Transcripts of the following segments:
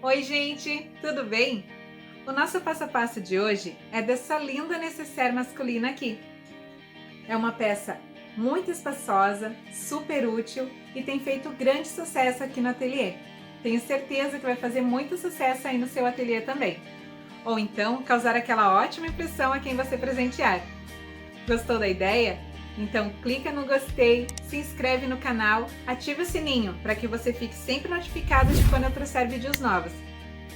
Oi, gente, tudo bem? O nosso passo a passo de hoje é dessa linda necessaire masculina aqui. É uma peça muito espaçosa, super útil e tem feito grande sucesso aqui no ateliê. Tenho certeza que vai fazer muito sucesso aí no seu ateliê também. Ou então causar aquela ótima impressão a quem você presentear. Gostou da ideia? Então clica no gostei, se inscreve no canal, ative o sininho para que você fique sempre notificado de quando eu trouxer vídeos novos.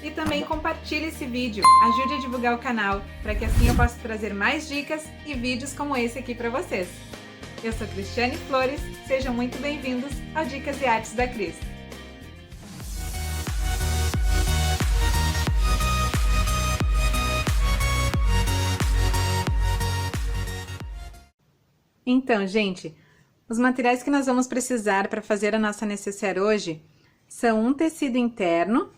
E também compartilhe esse vídeo, ajude a divulgar o canal, para que assim eu possa trazer mais dicas e vídeos como esse aqui para vocês. Eu sou Cristiane Flores, sejam muito bem-vindos ao Dicas e Artes da Cris. Então, gente, os materiais que nós vamos precisar para fazer a nossa necessaire hoje são um tecido interno,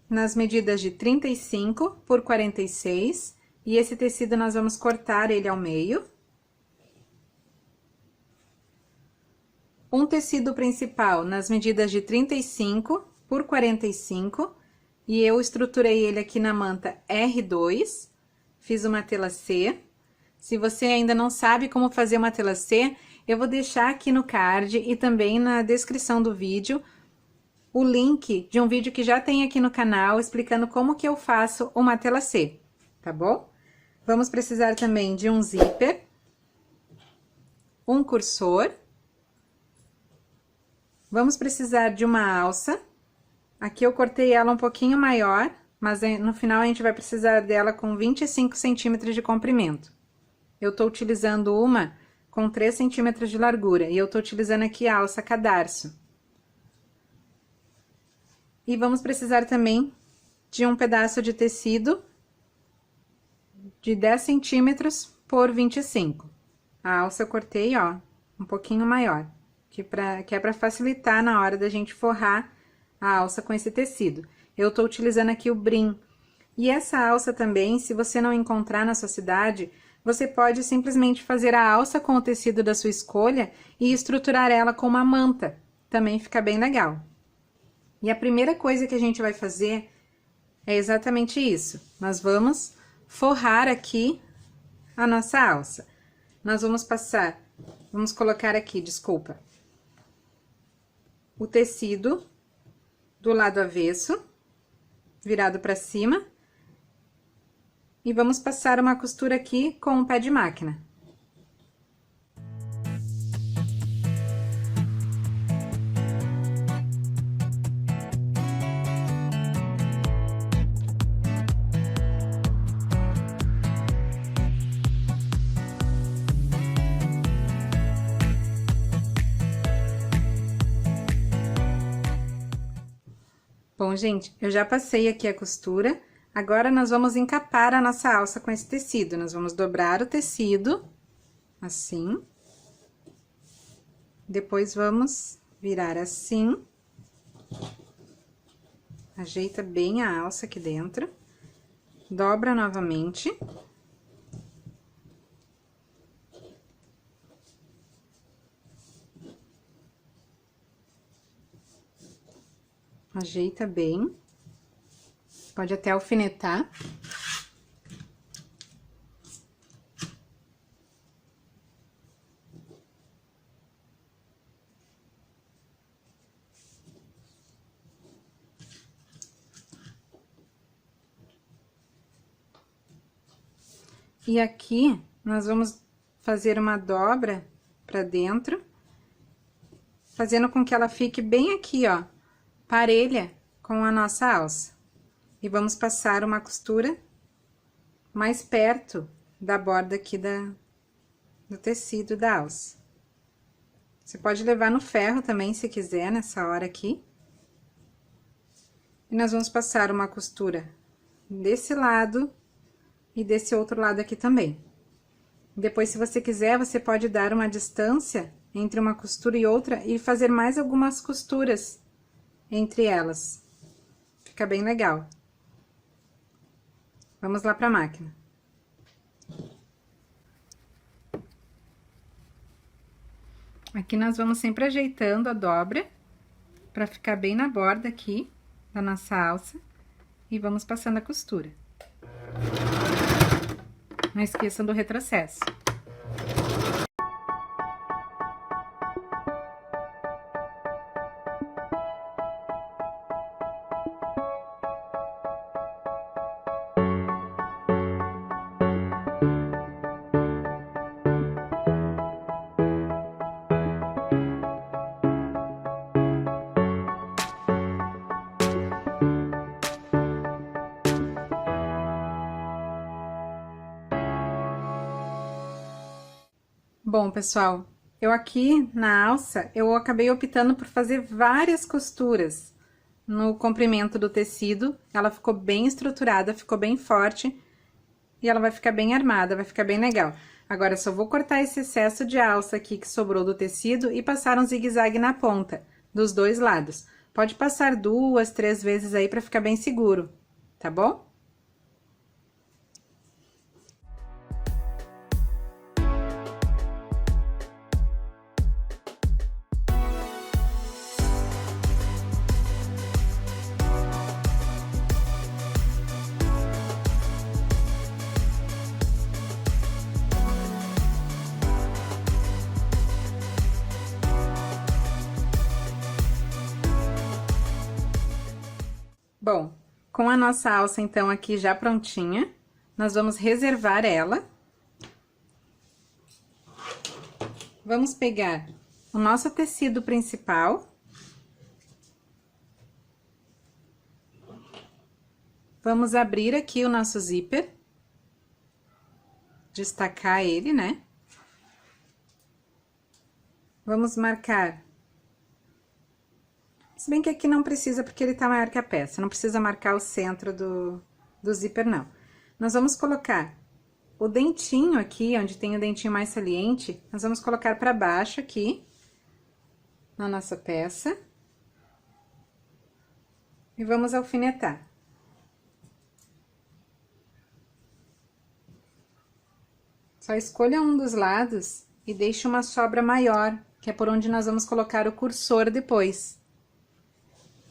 nas medidas de 35 por 46, e esse tecido nós vamos cortar ele ao meio. Um tecido principal nas medidas de 35 por 45, e eu estruturei ele aqui na manta R2, fiz uma tela C. Se você ainda não sabe como fazer uma tela C, eu vou deixar aqui no card e também na descrição do vídeo o link de um vídeo que já tem aqui no canal explicando como que eu faço uma tela C, tá bom? Vamos precisar também de um zíper, um cursor, vamos precisar de uma alça. Aqui eu cortei ela um pouquinho maior, mas no final a gente vai precisar dela com 25 centímetros de comprimento. Eu tô utilizando uma com 3 centímetros de largura e eu tô utilizando aqui a alça cadarço. E vamos precisar também de um pedaço de tecido de 10 centímetros por 25. A alça eu cortei, ó, um pouquinho maior, que é pra facilitar na hora da gente forrar a alça com esse tecido. Eu tô utilizando aqui o brim. E essa alça também, se você não encontrar na sua cidade, você pode simplesmente fazer a alça com o tecido da sua escolha e estruturar ela com uma manta. Também fica bem legal. E a primeira coisa que a gente vai fazer é exatamente isso. Nós vamos forrar aqui a nossa alça. Nós vamos colocar aqui, desculpa, o tecido do lado avesso, virado para cima. E vamos passar uma costura aqui com o pé de máquina. Bom, gente, eu já passei aqui a costura, agora nós vamos encapar a nossa alça com esse tecido. Nós vamos dobrar o tecido, assim. Depois, vamos virar assim. Ajeita bem a alça aqui dentro. Dobra novamente. Ajeita bem. Pode até alfinetar. E aqui, nós vamos fazer uma dobra pra dentro, fazendo com que ela fique bem aqui, ó, parelha com a nossa alça. E vamos passar uma costura mais perto da borda aqui do tecido da alça. Você pode levar no ferro também, se quiser, nessa hora aqui. E nós vamos passar uma costura desse lado e desse outro lado aqui também. Depois, se você quiser, você pode dar uma distância entre uma costura e outra e fazer mais algumas costuras entre elas. Fica bem legal. Vamos lá para a máquina. Aqui nós vamos sempre ajeitando a dobra, para ficar bem na borda aqui da nossa alça e vamos passando a costura. Não esqueçam do retrocesso. Bom, pessoal, eu aqui na alça, eu acabei optando por fazer várias costuras no comprimento do tecido. Ela ficou bem estruturada, ficou bem forte e ela vai ficar bem armada, vai ficar bem legal. Agora, só vou cortar esse excesso de alça aqui que sobrou do tecido e passar um zigue-zague na ponta, dos dois lados. Pode passar 2, 3 vezes aí pra ficar bem seguro, tá bom? Bom, com a nossa alça, então, aqui já prontinha, nós vamos reservar ela. Vamos pegar o nosso tecido principal. Vamos abrir aqui o nosso zíper. Destacar ele, né? Vamos marcar. Se bem que aqui não precisa, porque ele tá maior que a peça. Não precisa marcar o centro do zíper, não. Nós vamos colocar o dentinho aqui, onde tem o dentinho mais saliente, nós vamos colocar pra baixo aqui, na nossa peça. E vamos alfinetar. Só escolha um dos lados e deixe uma sobra maior, que é por onde nós vamos colocar o cursor depois.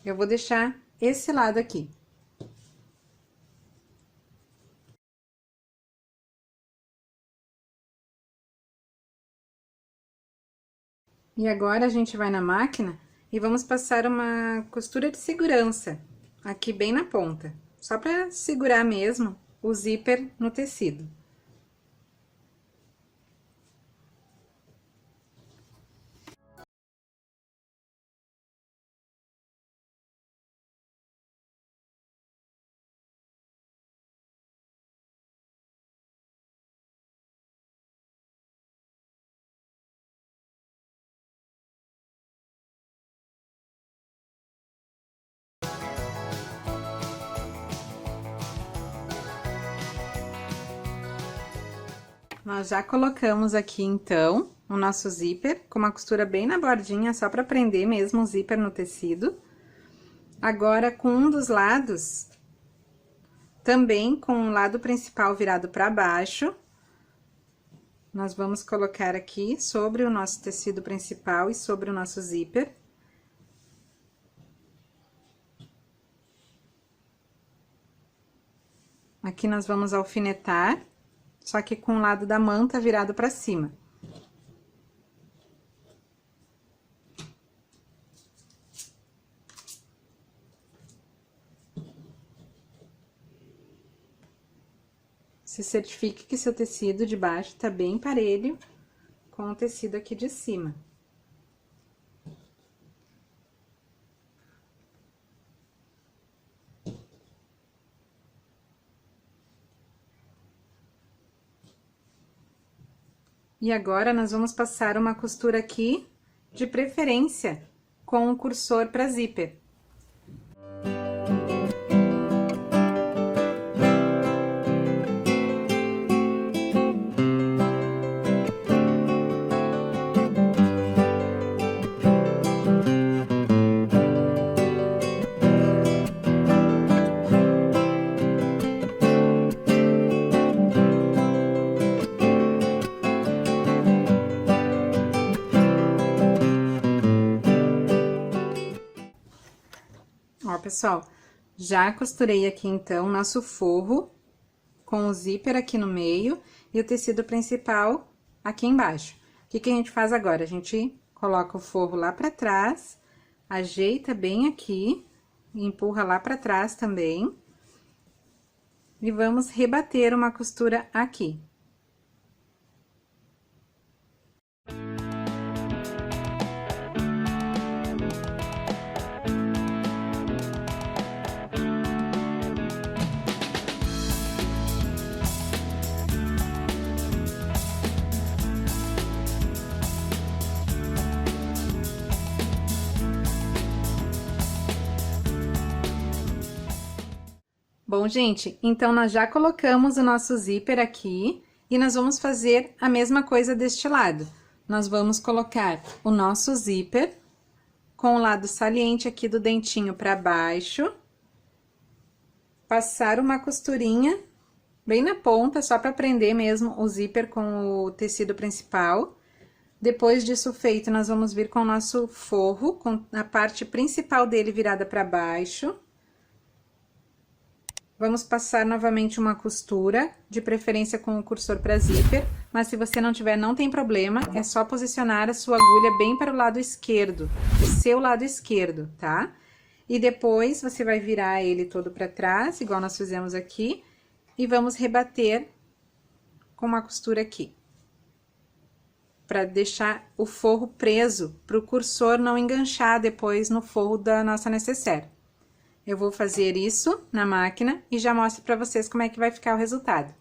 Eu vou deixar esse lado aqui. E agora, a gente vai na máquina e vamos passar uma costura de segurança, aqui bem na ponta. Só pra segurar mesmo o zíper no tecido. Nós já colocamos aqui, então, o nosso zíper, com uma costura bem na bordinha, só pra prender mesmo o zíper no tecido. Agora, com um dos lados, também com o lado principal virado pra baixo, nós vamos colocar aqui sobre o nosso tecido principal e sobre o nosso zíper. Aqui nós vamos alfinetar. Só que com o lado da manta virado pra cima. Se certifique que seu tecido de baixo tá bem parelho com o tecido aqui de cima. E agora, nós vamos passar uma costura aqui, de preferência, com o cursor para zíper. Ó, pessoal, Já costurei aqui, então, nosso forro com o zíper aqui no meio e o tecido principal aqui embaixo. O que que a gente faz agora? A gente coloca o forro lá pra trás, ajeita bem aqui, e empurra lá pra trás também. E vamos rebater uma costura aqui. Bom, gente, então nós já colocamos o nosso zíper aqui e nós vamos fazer a mesma coisa deste lado. Nós vamos colocar o nosso zíper com o lado saliente aqui do dentinho para baixo, passar uma costurinha bem na ponta, só para prender mesmo o zíper com o tecido principal. Depois disso feito, nós vamos vir com o nosso forro, com a parte principal dele virada para baixo. Vamos passar novamente uma costura, de preferência com o cursor para zíper, mas se você não tiver, não tem problema, é só posicionar a sua agulha bem para o lado esquerdo, o seu lado esquerdo, tá? E depois, você vai virar ele todo para trás, igual nós fizemos aqui, e vamos rebater com uma costura aqui. Para deixar o forro preso, para o cursor não enganchar depois no forro da nossa necessaire. Eu vou fazer isso na máquina e já mostro para vocês como é que vai ficar o resultado.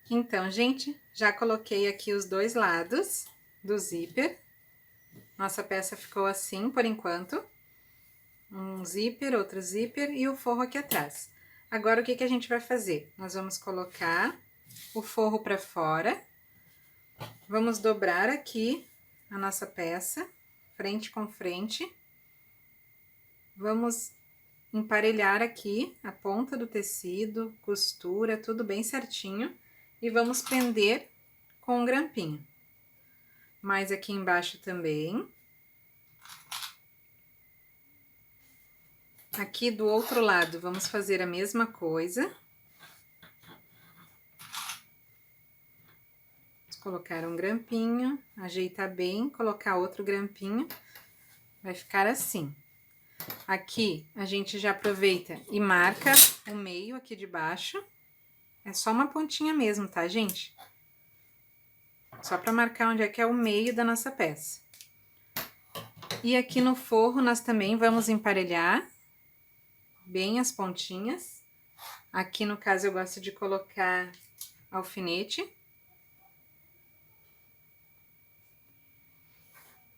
Então, gente, já coloquei aqui os dois lados do zíper. Nossa peça ficou assim por enquanto. Um zíper, outro zíper e o forro aqui atrás. Agora, o que que a gente vai fazer? Nós vamos colocar o forro para fora. Vamos dobrar aqui a nossa peça, frente com frente. Vamos emparelhar aqui a ponta do tecido, costura, tudo bem certinho. E vamos prender com um grampinho. Mais aqui embaixo também. Aqui do outro lado, vamos fazer a mesma coisa. Vamos colocar um grampinho, ajeitar bem, colocar outro grampinho. Vai ficar assim. Aqui, a gente já aproveita e marca o meio aqui de baixo. É só uma pontinha mesmo, tá, gente? Só pra marcar onde é que é o meio da nossa peça. E aqui no forro, nós também vamos emparelhar bem as pontinhas. Aqui, no caso, eu gosto de colocar alfinete.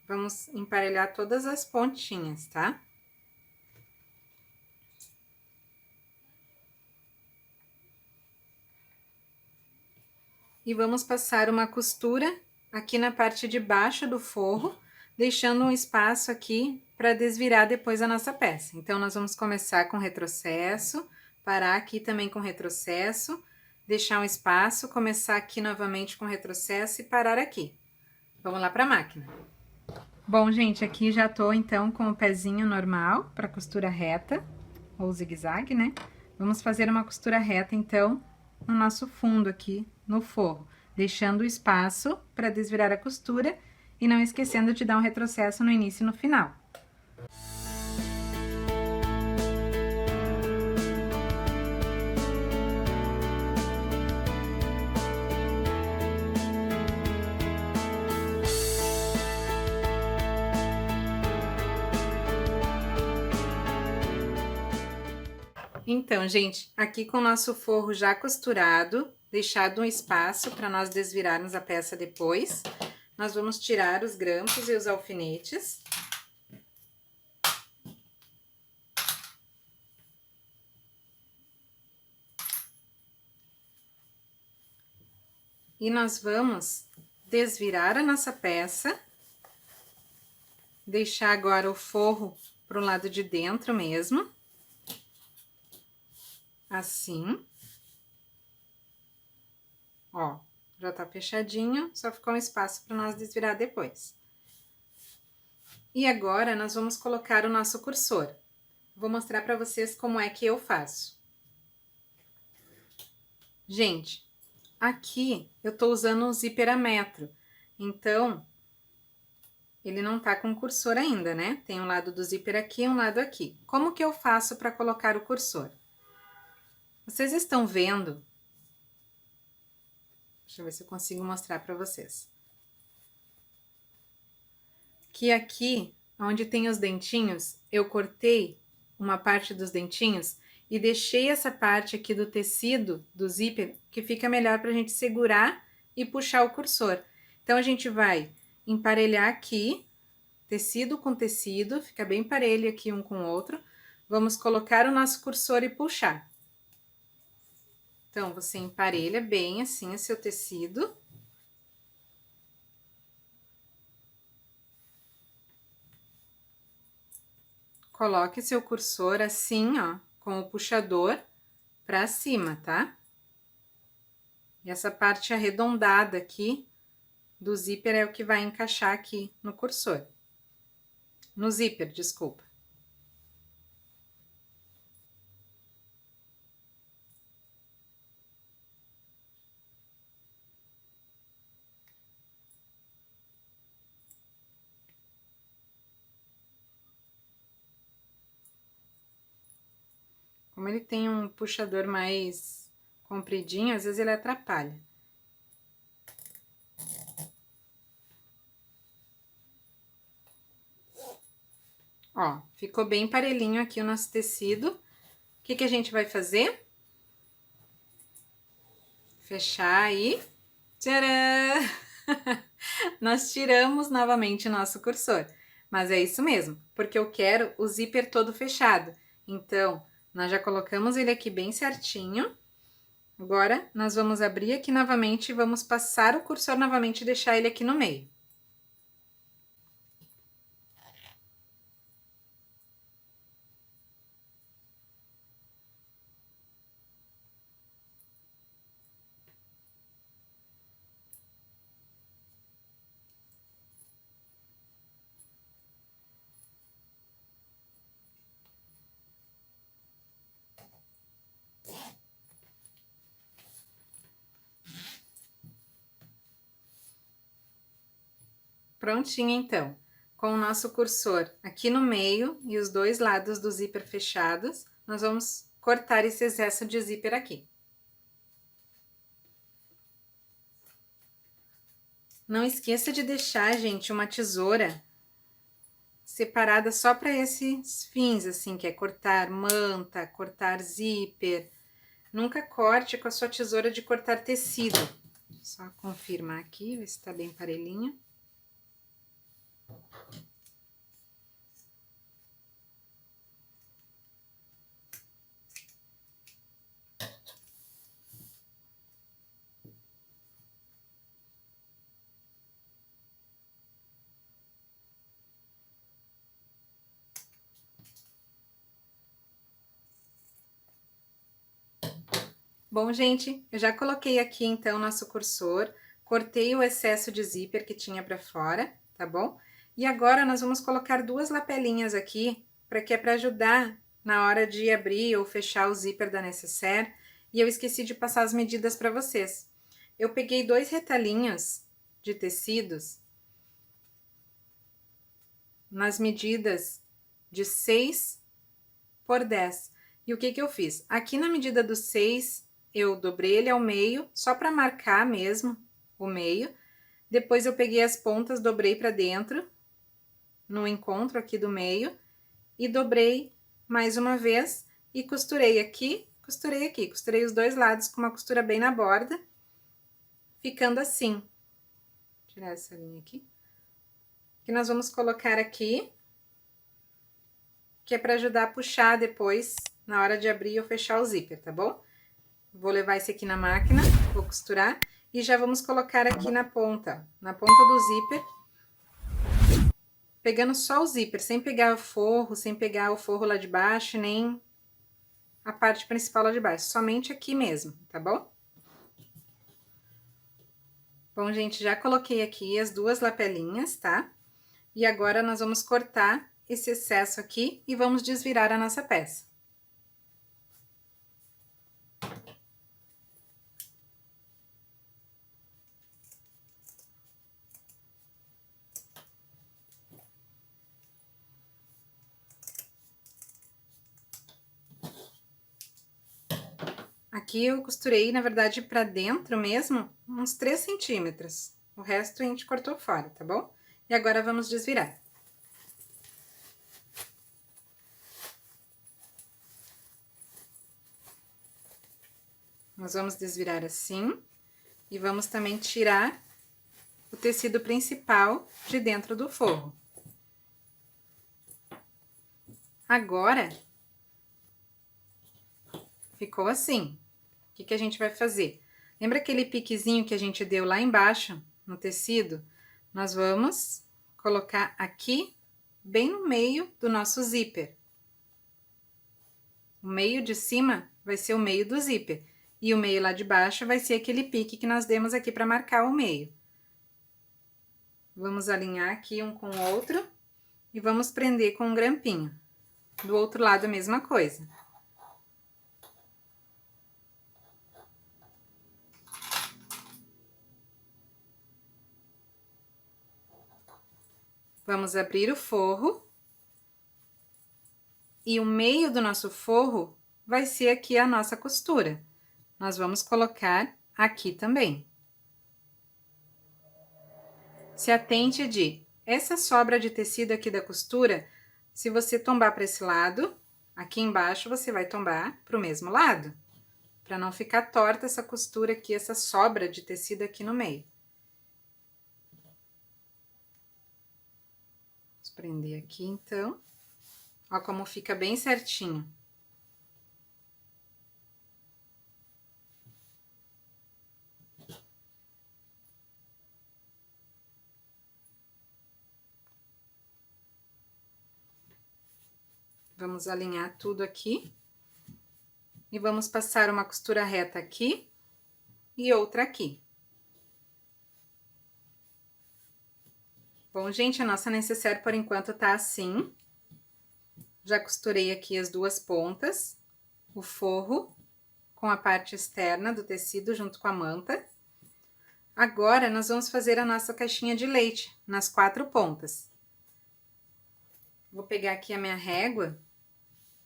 Vamos emparelhar todas as pontinhas, tá? E vamos passar uma costura aqui na parte de baixo do forro, deixando um espaço aqui para desvirar depois a nossa peça. Então, nós vamos começar com retrocesso, parar aqui também com retrocesso, deixar um espaço, começar aqui novamente com retrocesso e parar aqui. Vamos lá para a máquina. Bom, gente, aqui já tô então com o pezinho normal para costura reta, ou zigue-zague, né? Vamos fazer uma costura reta, então, no nosso fundo aqui, no forro, deixando o espaço para desvirar a costura e não esquecendo de dar um retrocesso no início e no final. Então, gente, aqui com o nosso forro já costurado, deixado um espaço para nós desvirarmos a peça depois, nós vamos tirar os grampos e os alfinetes. E nós vamos desvirar a nossa peça, deixar agora o forro pro lado de dentro mesmo. Assim. Ó, já tá fechadinho, só ficou um espaço para nós desvirar depois. E agora, nós vamos colocar o nosso cursor. vou mostrar para vocês como é que eu faço. Gente, aqui eu tô usando o zíper a metro, então ele não tá com cursor ainda, né? Tem um lado do zíper aqui e um lado aqui. Como que eu faço para colocar o cursor? Vocês estão vendo? Deixa eu ver se eu consigo mostrar para vocês. Que aqui, onde tem os dentinhos, eu cortei uma parte dos dentinhos e deixei essa parte aqui do tecido do zíper, que fica melhor para a gente segurar e puxar o cursor. Então, a gente vai emparelhar aqui, tecido com tecido, fica bem parelho aqui um com o outro. Vamos colocar o nosso cursor e puxar. Então, você emparelha bem assim o seu tecido. Coloque seu cursor assim, ó, com o puxador para cima, tá? E essa parte arredondada aqui do zíper é o que vai encaixar aqui no cursor. No zíper, desculpa. Como ele tem um puxador mais compridinho, às vezes ele atrapalha. Ó, ficou bem parelhinho aqui o nosso tecido. O que que a gente vai fazer? Fechar aí. Tcharam! Nós tiramos novamente o nosso cursor. Mas é isso mesmo, porque eu quero o zíper todo fechado. Então, nós já colocamos ele aqui bem certinho. Agora, nós vamos abrir aqui novamente e vamos passar o cursor novamente e deixar ele aqui no meio. Prontinho, então. Com o nosso cursor aqui no meio e os dois lados do zíper fechados, nós vamos cortar esse excesso de zíper aqui. Não esqueça de deixar, gente, uma tesoura separada só para esses fins, assim, que é cortar manta, cortar zíper. Nunca corte com a sua tesoura de cortar tecido. Só confirmar aqui, ver se tá bem parelhinho. Bom, gente, eu já coloquei aqui então nosso cursor, cortei o excesso de zíper que tinha para fora, tá bom? E agora nós vamos colocar duas lapelinhas aqui, para que é para ajudar na hora de abrir ou fechar o zíper da necessaire, e eu esqueci de passar as medidas para vocês. Eu peguei 2 retalhinhos de tecidos nas medidas de 6 por 10. E o que que eu fiz? Aqui na medida do 6, eu dobrei ele ao meio, só para marcar mesmo o meio. Depois eu peguei as pontas, dobrei para dentro, no encontro aqui do meio, e dobrei mais uma vez e costurei aqui, costurei aqui. Costurei os dois lados com uma costura bem na borda, ficando assim. Vou tirar essa linha aqui. Que nós vamos colocar aqui, que é para ajudar a puxar depois, na hora de abrir ou fechar o zíper, tá bom? Vou levar esse aqui na máquina, vou costurar e já vamos colocar aqui na ponta do zíper, pegando só o zíper, sem pegar o forro lá de baixo, nem a parte principal lá de baixo, somente aqui mesmo, tá bom? Bom, gente, já coloquei aqui as duas lapelinhas, tá? E agora nós vamos cortar esse excesso aqui e vamos desvirar a nossa peça. Aqui eu costurei, na verdade, pra dentro mesmo, uns 3 centímetros. O resto a gente cortou fora, tá bom? E agora vamos desvirar. Nós vamos desvirar assim e vamos também tirar o tecido principal de dentro do forro. Agora, ficou assim. O que que a gente vai fazer? Lembra aquele piquezinho que a gente deu lá embaixo no tecido? Nós vamos colocar aqui, bem no meio do nosso zíper. O meio de cima vai ser o meio do zíper. E o meio lá de baixo vai ser aquele pique que nós demos aqui para marcar o meio. Vamos alinhar aqui um com o outro e vamos prender com um grampinho. Do outro lado a mesma coisa. Vamos abrir o forro. E o meio do nosso forro vai ser aqui a nossa costura. Nós vamos colocar aqui também. Se atente de essa sobra de tecido aqui da costura, se você tombar para esse lado, aqui embaixo você vai tombar para o mesmo lado, para não ficar torta essa costura aqui, essa sobra de tecido aqui no meio. Vamos prender aqui então. Ó como fica bem certinho. Vamos alinhar tudo aqui. E vamos passar uma costura reta aqui e outra aqui. Bom, gente, a nossa necessaire por enquanto tá assim. Já costurei aqui as duas pontas, o forro com a parte externa do tecido junto com a manta. Agora, nós vamos fazer a nossa caixinha de leite nas 4 pontas. Vou pegar aqui a minha régua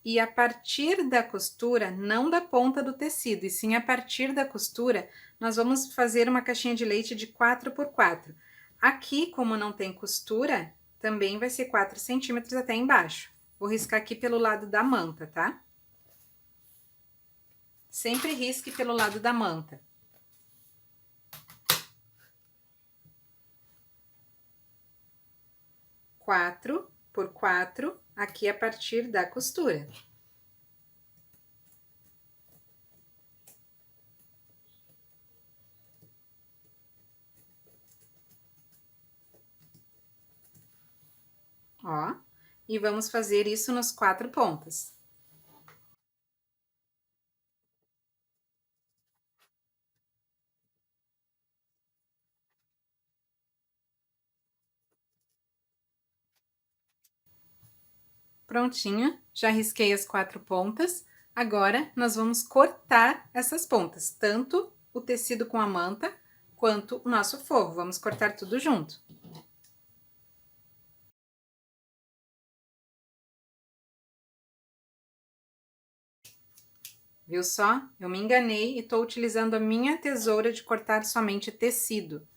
e a partir da costura, não da ponta do tecido, e sim a partir da costura, nós vamos fazer uma caixinha de leite de 4 por 4. Aqui, como não tem costura, também vai ser 4 centímetros até embaixo. Vou riscar aqui pelo lado da manta, tá? Sempre risque pelo lado da manta. Quatro por 4, aqui a partir da costura. Ó, e vamos fazer isso nas 4 pontas. Prontinho, já risquei as 4 pontas. Agora, nós vamos cortar essas pontas, tanto o tecido com a manta, quanto o nosso forro. Vamos cortar tudo junto. Viu só? Eu me enganei e tô utilizando a minha tesoura de cortar somente tecido.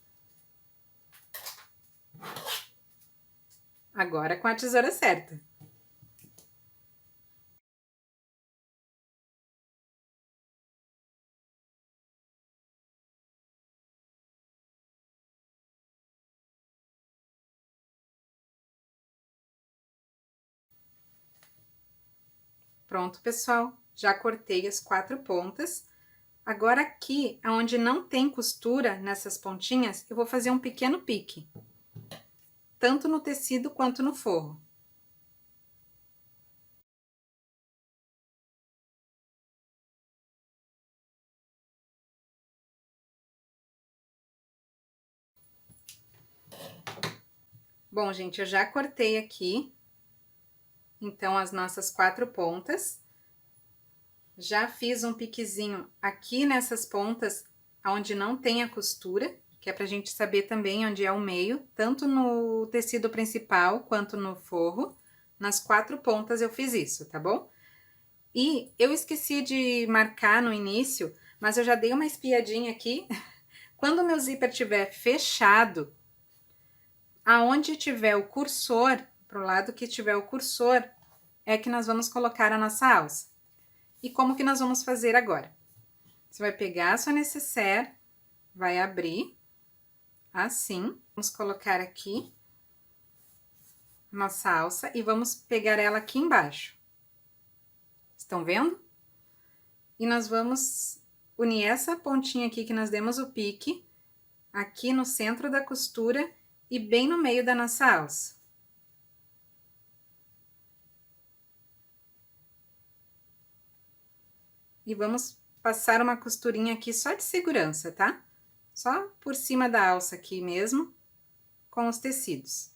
Agora com a tesoura certa. Pronto, pessoal, já cortei as 4 pontas. Agora aqui, onde não tem costura nessas pontinhas, eu vou fazer um pequeno pique. Tanto no tecido quanto no forro. Bom, gente, eu já cortei aqui então as nossas 4 pontas. Já fiz um piquezinho aqui nessas pontas, onde não tem a costura, que é pra gente saber também onde é o meio, tanto no tecido principal quanto no forro. Nas 4 pontas eu fiz isso, tá bom? E eu esqueci de marcar no início, mas eu já dei uma espiadinha aqui. Quando o meu zíper estiver fechado, aonde tiver o cursor, pro lado que tiver o cursor, é que nós vamos colocar a nossa alça. E como que nós vamos fazer agora? Você vai pegar a sua nécessaire, vai abrir, assim. Vamos colocar aqui nossa alça e vamos pegar ela aqui embaixo. Estão vendo? E nós vamos unir essa pontinha aqui que nós demos o pique, aqui no centro da costura e bem no meio da nossa alça. E vamos passar uma costurinha aqui só de segurança, tá? Só por cima da alça aqui mesmo, com os tecidos.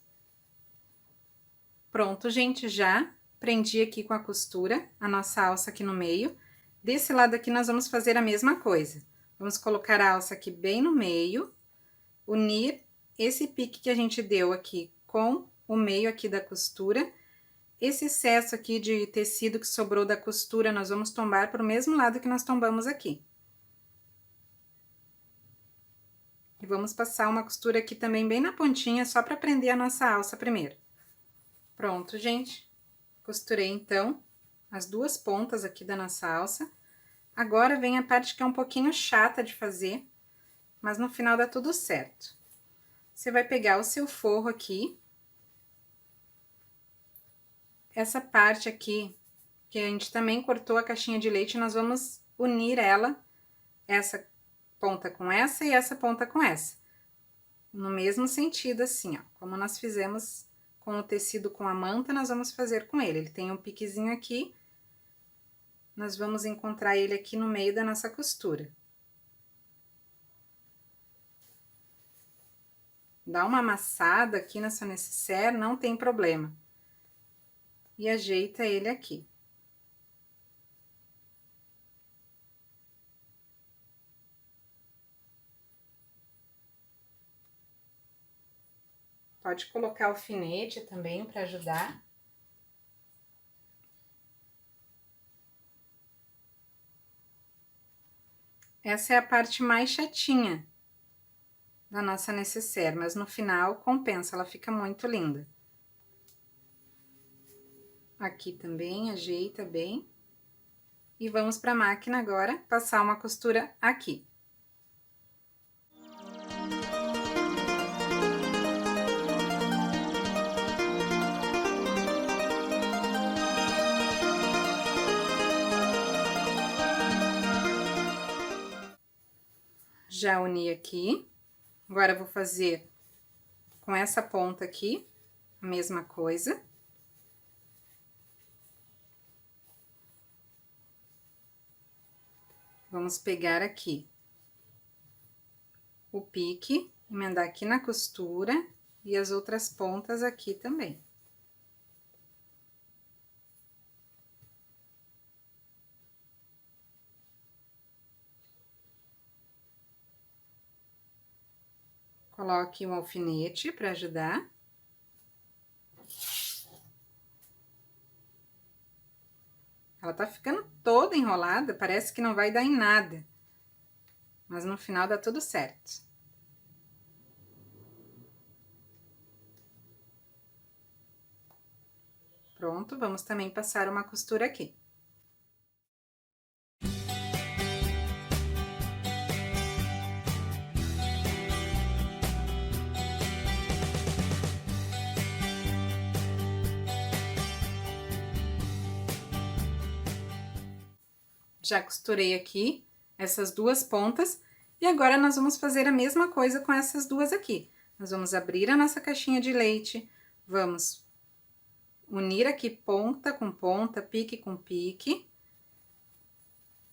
Pronto, gente, já prendi aqui com a costura a nossa alça aqui no meio. Desse lado aqui nós vamos fazer a mesma coisa. Vamos colocar a alça aqui bem no meio, unir esse pique que a gente deu aqui com o meio aqui da costura. Esse excesso aqui de tecido que sobrou da costura, nós vamos tombar para o mesmo lado que nós tombamos aqui. E vamos passar uma costura aqui também bem na pontinha, só para prender a nossa alça primeiro. Pronto, gente. Costurei, então, as 2 pontas aqui da nossa alça. Agora vem a parte que é um pouquinho chata de fazer, mas no final dá tudo certo. Você vai pegar o seu forro aqui. Essa parte aqui, que a gente também cortou a caixinha de leite, nós vamos unir ela, essa ponta com essa e essa ponta com essa. No mesmo sentido, assim, ó, como nós fizemos com o tecido com a manta, nós vamos fazer com ele. Ele tem um piquezinho aqui, nós vamos encontrar ele aqui no meio da nossa costura. Dá uma amassada aqui na sua nécessaire, não tem problema. E ajeita ele aqui. Pode colocar alfinete também para ajudar. Essa é a parte mais chatinha da nossa nécessaire, mas no final compensa, ela fica muito linda. Aqui também, ajeita bem. E vamos para a máquina agora, passar uma costura aqui. Já uni aqui. Agora, eu vou fazer com essa ponta aqui, a mesma coisa. Vamos pegar aqui o pique, emendar aqui na costura e as outras pontas aqui também. Coloque um alfinete para ajudar. Ela tá ficando toda enrolada, parece que não vai dar em nada. Mas no final dá tudo certo. Pronto, vamos também passar uma costura aqui. Já costurei aqui essas 2 pontas e agora nós vamos fazer a mesma coisa com essas 2 aqui. Nós vamos abrir a nossa caixinha de leite, vamos unir aqui ponta com ponta, pique com pique.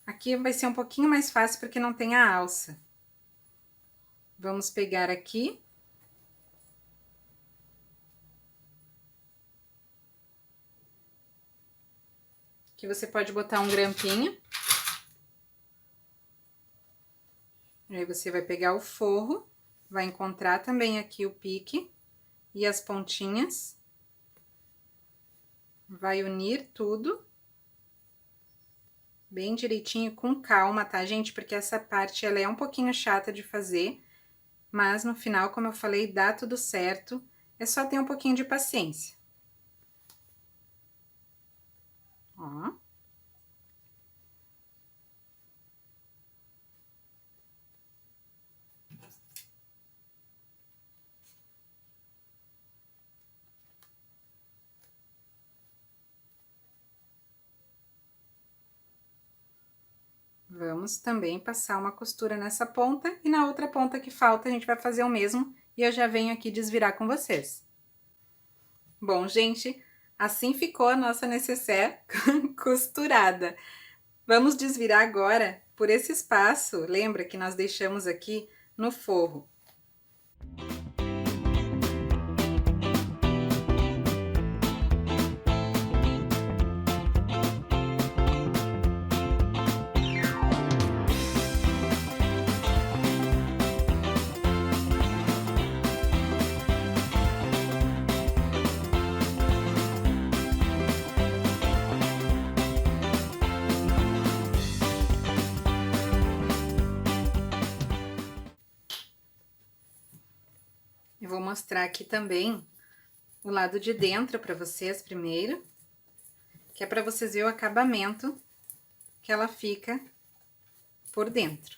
Aqui vai ser um pouquinho mais fácil porque não tem a alça. Vamos pegar aqui. que você pode botar um grampinho. Aí você vai pegar o forro, vai encontrar também aqui o pique e as pontinhas. Vai unir tudo bem direitinho, com calma, tá, gente? Porque essa parte, ela é um pouquinho chata de fazer, mas no final, como eu falei, dá tudo certo. É só ter um pouquinho de paciência. Ó. Vamos também passar uma costura nessa ponta e na outra ponta que falta a gente vai fazer o mesmo e eu já venho aqui desvirar com vocês. Bom, gente, assim ficou a nossa necessaire costurada. Vamos desvirar agora por esse espaço, lembra que nós deixamos aqui no forro. Eu vou mostrar aqui também o lado de dentro para vocês primeiro, que é para vocês verem o acabamento que ela fica por dentro.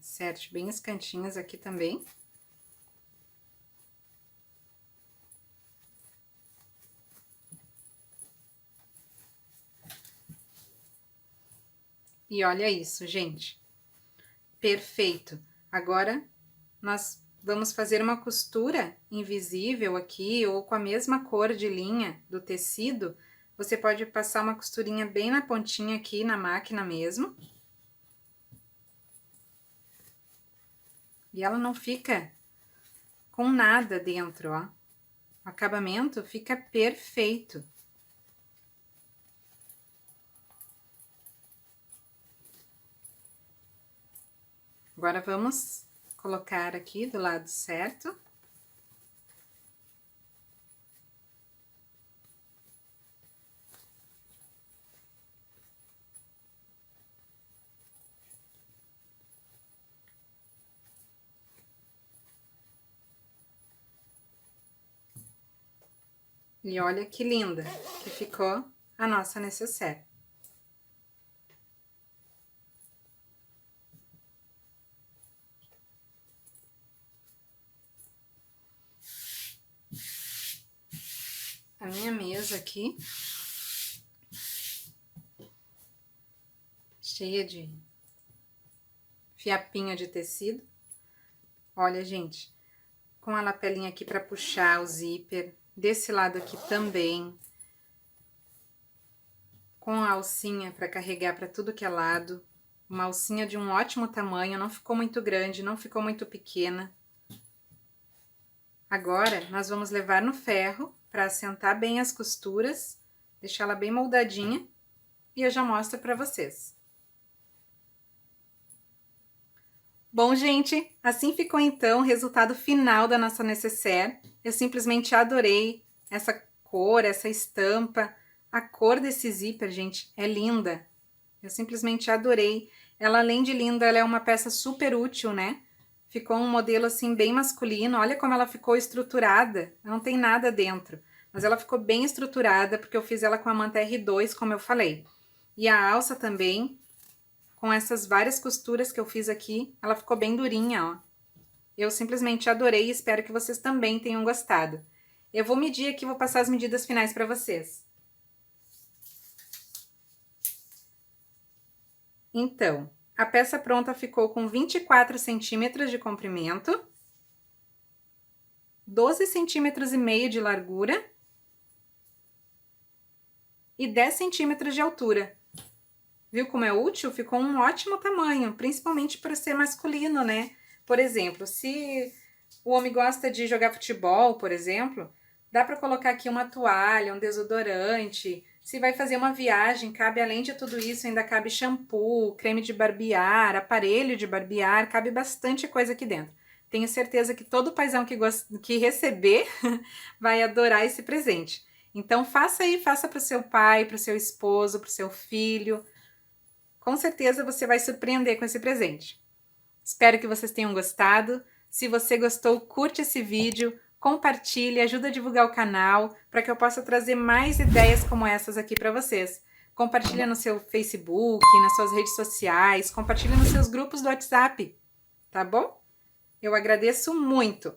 Acerte bem os cantinhos aqui também. E olha isso, gente. Perfeito. Agora, nós vamos fazer uma costura invisível aqui, ou com a mesma cor de linha do tecido. Você pode passar uma costurinha bem na pontinha aqui, na máquina mesmo. E ela não fica com nada dentro, ó. O acabamento fica perfeito. Agora, vamos colocar aqui do lado certo. E olha que linda que ficou a nossa necessaire. A minha mesa aqui, cheia de fiapinho de tecido. Olha, gente, com a lapelinha aqui para puxar o zíper, desse lado aqui também, com a alcinha para carregar para tudo que é lado, uma alcinha de um ótimo tamanho, não ficou muito grande, não ficou muito pequena. Agora, nós vamos levar no ferro para assentar bem as costuras, deixar ela bem moldadinha, e eu já mostro para vocês. Bom, gente, assim ficou então o resultado final da nossa necessaire. Eu simplesmente adorei essa cor, essa estampa. A cor desse zíper, gente, é linda. Eu simplesmente adorei. Ela, além de linda, ela é uma peça super útil, né? Ficou um modelo assim bem masculino. Olha como ela ficou estruturada. Não tem nada dentro, mas ela ficou bem estruturada porque eu fiz ela com a manta R2, como eu falei. E a alça também, com essas várias costuras que eu fiz aqui, ela ficou bem durinha, ó. Eu simplesmente adorei e espero que vocês também tenham gostado. Eu vou medir aqui, vou passar as medidas finais para vocês. Então, a peça pronta ficou com 24 centímetros de comprimento, 12 centímetros e meio de largura e 10 centímetros de altura. Viu como é útil? Ficou um ótimo tamanho, principalmente por ser masculino, né? Por exemplo, se o homem gosta de jogar futebol, por exemplo, dá para colocar aqui uma toalha, um desodorante. Se vai fazer uma viagem, cabe além de tudo isso, ainda cabe shampoo, creme de barbear, aparelho de barbear, cabe bastante coisa aqui dentro. Tenho certeza que todo paizão que receber vai adorar esse presente. Então faça aí, faça para o seu pai, para o seu esposo, para o seu filho. Com certeza você vai surpreender com esse presente. Espero que vocês tenham gostado. Se você gostou, curte esse vídeo, compartilhe, ajuda a divulgar o canal para que eu possa trazer mais ideias como essas aqui para vocês. Compartilha no seu Facebook, nas suas redes sociais, compartilha nos seus grupos do WhatsApp, tá bom? Eu agradeço muito.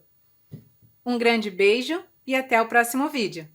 Um grande beijo e até o próximo vídeo.